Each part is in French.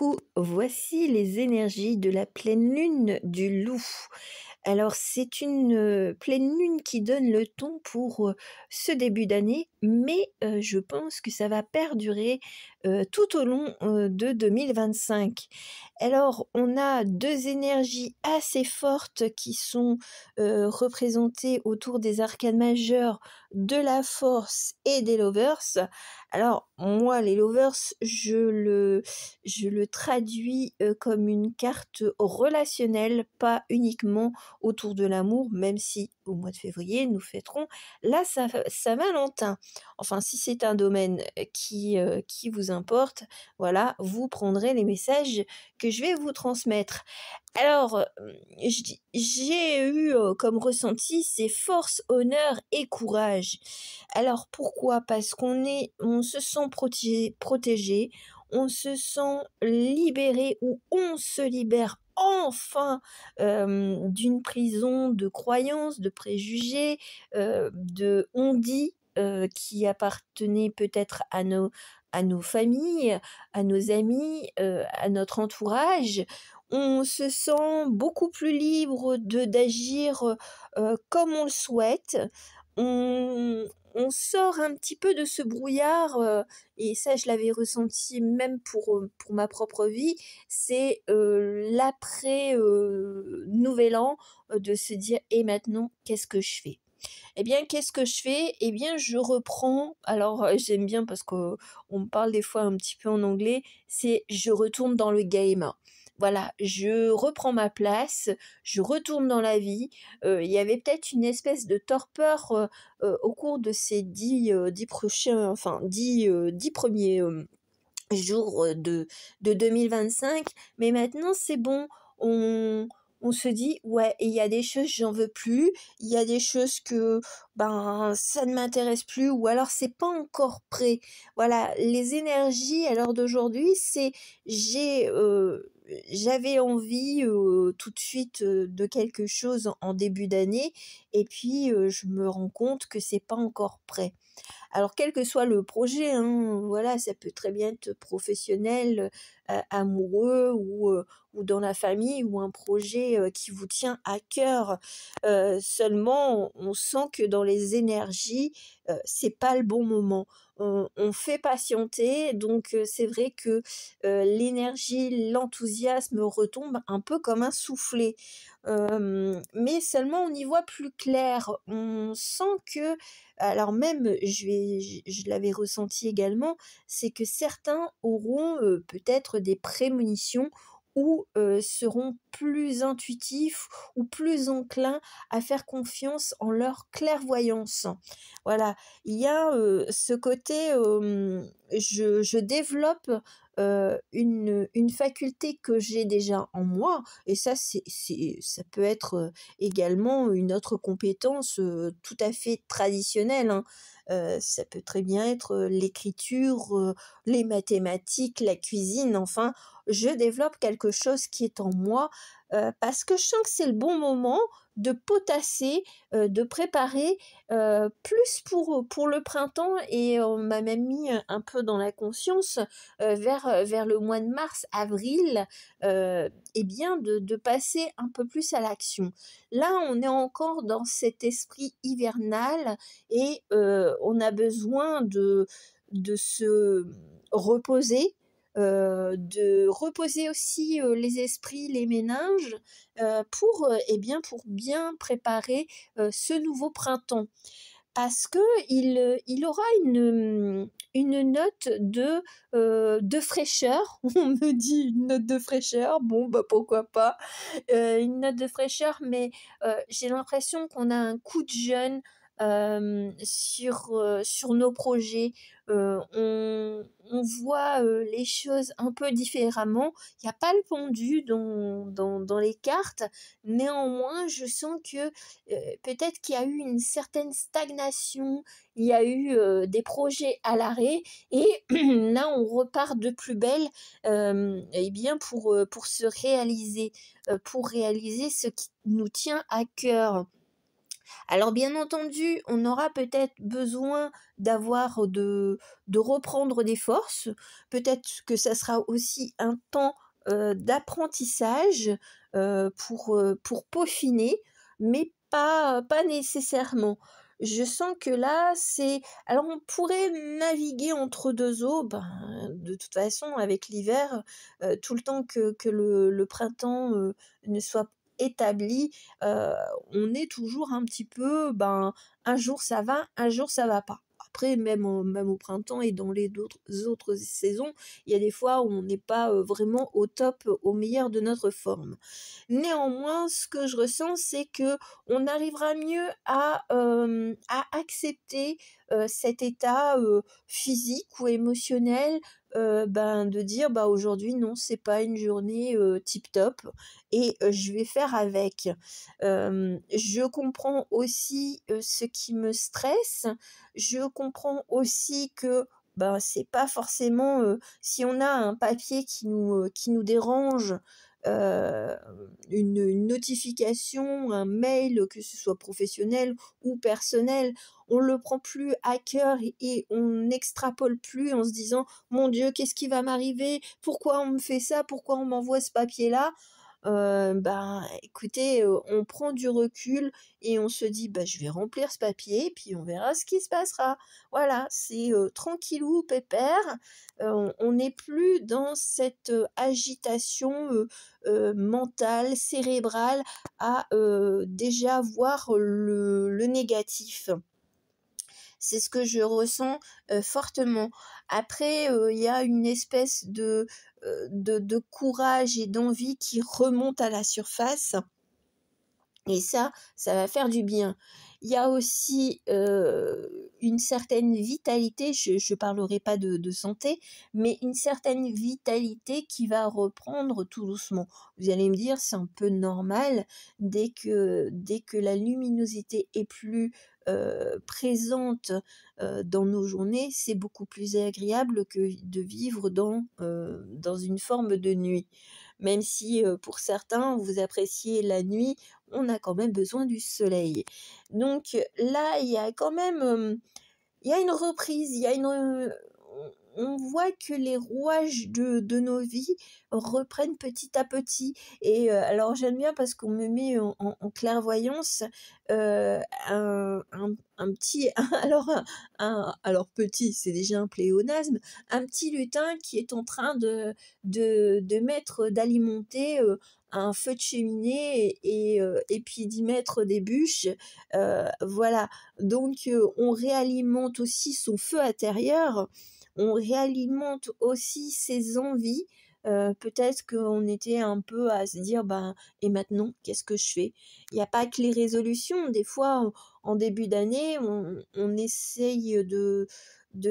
Coucou, voici les énergies de la pleine lune du Loup. Alors c'est une, pleine lune qui donne le ton pour, ce début d'année, mais je pense que ça va perdurer, tout au long, de 2025. Alors on a 2 énergies assez fortes qui sont, représentées autour des arcanes majeures de la Force et des Lovers. Alors moi les Lovers, je le traduis, comme une carte relationnelle, pas uniquement autour de l'amour, même si au mois de février, nous fêterons la Saint-Valentin. Enfin, si c'est un domaine qui vous importe, voilà, vous prendrez les messages que je vais vous transmettre. Alors, j'ai eu comme ressenti, c'est force, honneur et courage. Alors pourquoi? Parce on se sent protégé, on se sent libéré ou on se libère enfin d'une prison de croyances, de préjugés, de on-dit qui appartenaient peut-être à nos familles, à nos amis, à notre entourage. On se sent beaucoup plus libre de d'agir comme on le souhaite. On sort un petit peu de ce brouillard, et ça je l'avais ressenti même pour ma propre vie, c'est, l'après, nouvel an, de se dire: «Et maintenant, qu'est-ce que je fais?» Eh bien, qu'est-ce que je fais? Eh bien, je reprends alors, j'aime bien parce qu'on me parle des fois un petit peu en anglais, c'est: «Je retourne dans le game». Voilà, je reprends ma place, je retourne dans la vie. Il y avait peut-être une espèce de torpeur, au cours de ces 10 prochains enfin 10 premiers jours, de 2025, mais maintenant c'est bon. On se dit: «Ouais, il y a des choses j'en veux plus, il y a des choses que, ben, ça ne m'intéresse plus ou alors c'est pas encore prêt». Voilà, les énergies à l'heure d'aujourd'hui, c'est j'ai, j'avais envie, tout de suite, de quelque chose en début d'année et puis, je me rends compte que c'est pas encore prêt. Alors quel que soit le projet, hein, voilà, ça peut très bien être professionnel, amoureux ou dans la famille ou un projet, qui vous tient à cœur. Seulement on sent que dans les énergies, c'est pas le bon moment. On fait patienter donc c'est vrai que, l'énergie, l'enthousiasme retombe un peu comme un soufflet. Mais seulement on y voit plus clair. On sent que alors même, je l'avais ressenti également, c'est que certains auront, peut-être des prémonitions ou, seront plus intuitifs ou plus enclins à faire confiance en leur clairvoyance. Voilà, il y a, ce côté, je développe, une faculté que j'ai déjà en moi et ça ça peut être, également une autre compétence, tout à fait traditionnelle, hein. Ça peut très bien être, l'écriture, les mathématiques, la cuisine, enfin, je développe quelque chose qui est en moi, parce que je sens que c'est le bon moment de potasser, de préparer, plus pour le printemps et on m'a même mis un peu dans la conscience, vers le mois de mars, avril, et bien de passer un peu plus à l'action. Là, on est encore dans cet esprit hivernal et on a besoin de se reposer, de reposer aussi, les esprits, les méninges, pour bien préparer, ce nouveau printemps. Parce qu'il aura une note de fraîcheur. On me dit: «Une note de fraîcheur», bon, bah, pourquoi pas? Une note de fraîcheur, mais j'ai l'impression qu'on a un coup de jeune, sur nos projets. On voit, les choses un peu différemment. Il y a pas le pendu dans les cartes, néanmoins, je sens que, peut-être qu'il y a eu une certaine stagnation, il y a eu, des projets à l'arrêt et là, on repart de plus belle, et bien pour se réaliser, pour réaliser ce qui nous tient à cœur. Alors bien entendu, on aura peut-être besoin de reprendre des forces. Peut-être que ça sera aussi un temps, d'apprentissage, pour peaufiner, mais pas nécessairement. Je sens que là, alors on pourrait naviguer entre 2 eaux, ben, de toute façon avec l'hiver, tout le temps que le printemps, ne soit établi, heu, on est toujours un petit peu, ben, un jour ça va, un jour ça va pas. Après même au printemps et dans les d'autres autres saisons, il y a des fois où on n'est pas, vraiment au top, au meilleur de notre forme. Néanmoins, ce que je ressens, c'est que on arrivera mieux à accepter, cet état, physique ou émotionnel, ben, de dire: «Bah, aujourd'hui non, c'est pas une journée, tip top et je vais faire avec». Je comprends aussi, ce qui me stresse. Je comprends aussi que, ben, c'est pas forcément, si on a un papier qui nous dérange, heu, une notification, un mail, que ce soit professionnel ou personnel, on le prend plus à cœur et on n'extrapole plus en se disant: «Mon Dieu, qu'est-ce qui va m'arriver? Pourquoi on me fait ça? Pourquoi on m'envoie ce papier-là?» Ben, écoutez, on prend du recul et on se dit: «Bah, je vais remplir ce papier, puis on verra ce qui se passera». Voilà, c'est, tranquillou pépère, on n'est plus dans cette, agitation, mentale, cérébrale à, déjà voir le négatif. C'est ce que je ressens, fortement. Après, il y a une espèce de courage et d'envie qui remonte à la surface et ça va faire du bien. Il y a aussi, une certaine vitalité, je parlerai pas de santé, mais une certaine vitalité qui va reprendre tout doucement. Vous allez me dire: «C'est un peu normal, dès que la luminosité est plus, présente, dans nos journées, c'est beaucoup plus agréable que de vivre dans une forme de nuit». Même si, pour certains, vous appréciez la nuit, on a quand même besoin du soleil. Donc là, il y a quand même, il y a une reprise, il y a on voit que les rouages de nos vies reprennent petit à petit et alors j'aime bien parce qu'on me met en clairvoyance, un petit alors petit, c'est déjà un pléonasme, un petit lutin qui est en train d'alimenter, un feu de cheminée et puis d'y mettre des bûches, voilà. Donc on réalimente aussi son feu intérieur, on réalimente aussi ses envies. Peut-être qu'on était un peu à se dire: «Ben et maintenant, qu'est-ce que je fais?» Il y a pas que les résolutions. Des fois, en début d'année, on essaye de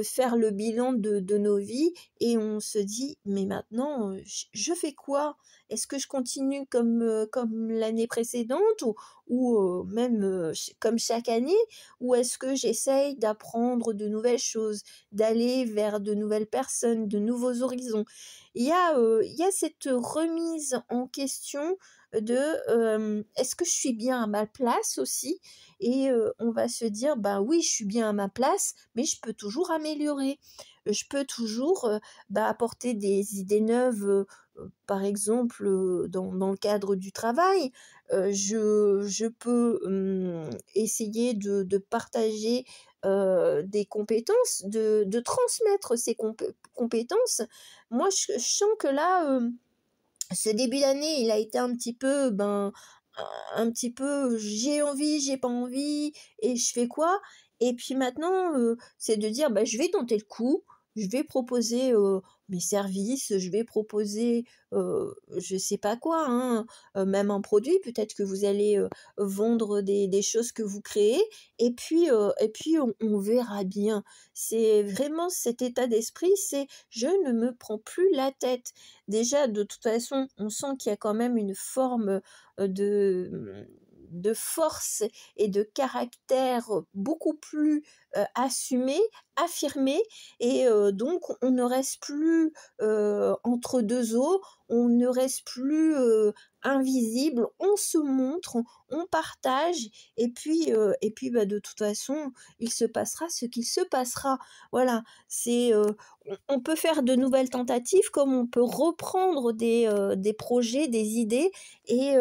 faire le bilan de nos vies et on se dit: «Mais maintenant, je fais quoi? Est-ce que je continue comme l'année précédente ou même, comme chaque année? Ou est-ce que j'essaye d'apprendre de nouvelles choses, d'aller vers de nouvelles personnes, de nouveaux horizons?» Il y a cette remise en question de, est-ce que je suis bien à ma place aussi? Et on va se dire: «Bah, oui, je suis bien à ma place, mais je peux toujours améliorer. Je peux toujours, bah, apporter des idées neuves, par exemple, dans le cadre du travail. Je peux, essayer de partager, des compétences, de transmettre ces compétences. Moi, je sens que là, ce début d'année, il a été un petit peu, ben, un petit peu, j'ai envie, j'ai pas envie et je fais quoi? Et puis maintenant, c'est de dire: «Bah, je vais tenter le coup, je vais proposer, mes services, je vais proposer, je sais pas quoi, hein, même un produit». Peut-être que vous allez, vendre des choses que vous créez et puis on verra bien. C'est vraiment cet état d'esprit, c'est: «Je ne me prends plus la tête». Déjà, de toute façon, on sent qu'il y a quand même une forme, de force et de caractère beaucoup plus, assumé, affirmé et donc on ne reste plus, entre 2 eaux, on ne reste plus, invisible, on se montre, on partage et puis, bah, de toute façon, il se passera ce qu'il se passera. Voilà, c'est, on peut faire de nouvelles tentatives comme on peut reprendre des projets, des idées et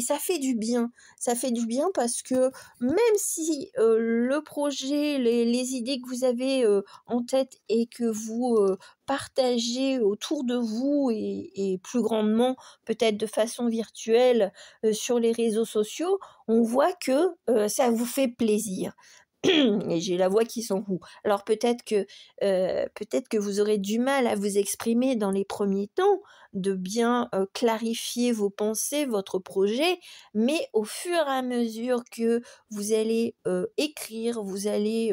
ça fait du bien. Ça fait du bien parce que même si, le projet, les idées que vous avez, en tête et que vous, partagez autour de vous et plus grandement, peut-être de façon virtuelle, sur les réseaux sociaux, on voit que, ça vous fait plaisir. Et j'ai la voix qui s'enroue. Alors peut-être que vous aurez du mal à vous exprimer dans les premiers temps, de bien, clarifier vos pensées, votre projet, mais au fur et à mesure que vous allez, écrire, vous allez,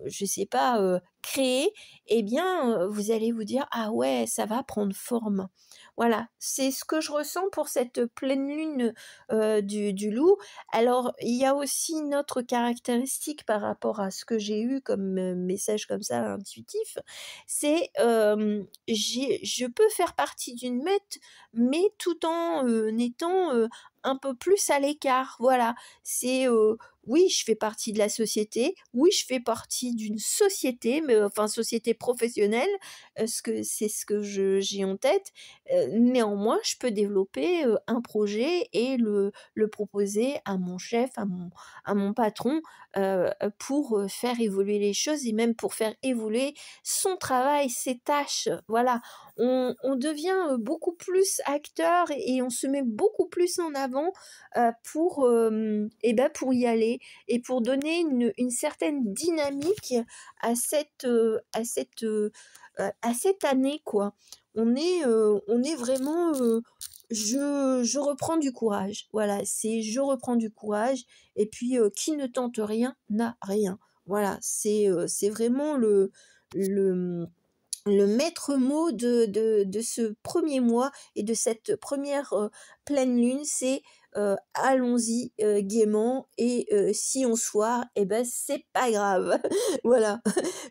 je sais pas, créer et bien, vous allez vous dire: «Ah ouais, ça va prendre forme». Voilà, c'est ce que je ressens pour cette pleine lune, du Loup. Alors, il y a aussi une autre caractéristique par rapport à ce que j'ai eu comme, message comme ça intuitif, c'est, je peux faire partie d'une meute, mais tout en, étant, un peu plus à l'écart. Voilà, c'est, oui, je fais partie de la société, oui, je fais partie d'une société, mais enfin société professionnelle, ce que je j'ai en tête, néanmoins, je peux développer, un projet et le proposer à mon chef, à mon patron, pour, faire évoluer les choses et même pour faire évoluer son travail, ses tâches. Voilà, on devient, beaucoup plus acteur et on se met beaucoup plus en avant, pour, pour y aller et pour donner une certaine dynamique à cette année, quoi. On est vraiment, je reprends du courage. Voilà, c'est je reprends du courage et puis, qui ne tente rien n'a rien. Voilà, c'est vraiment le, le maître mot de ce premier mois et de cette première pleine lune, c'est allons-y gaiement et si on se foire, eh ben c'est pas grave. Voilà.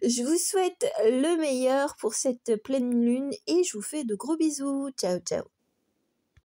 Je vous souhaite le meilleur pour cette pleine lune et je vous fais de gros bisous. Ciao, ciao.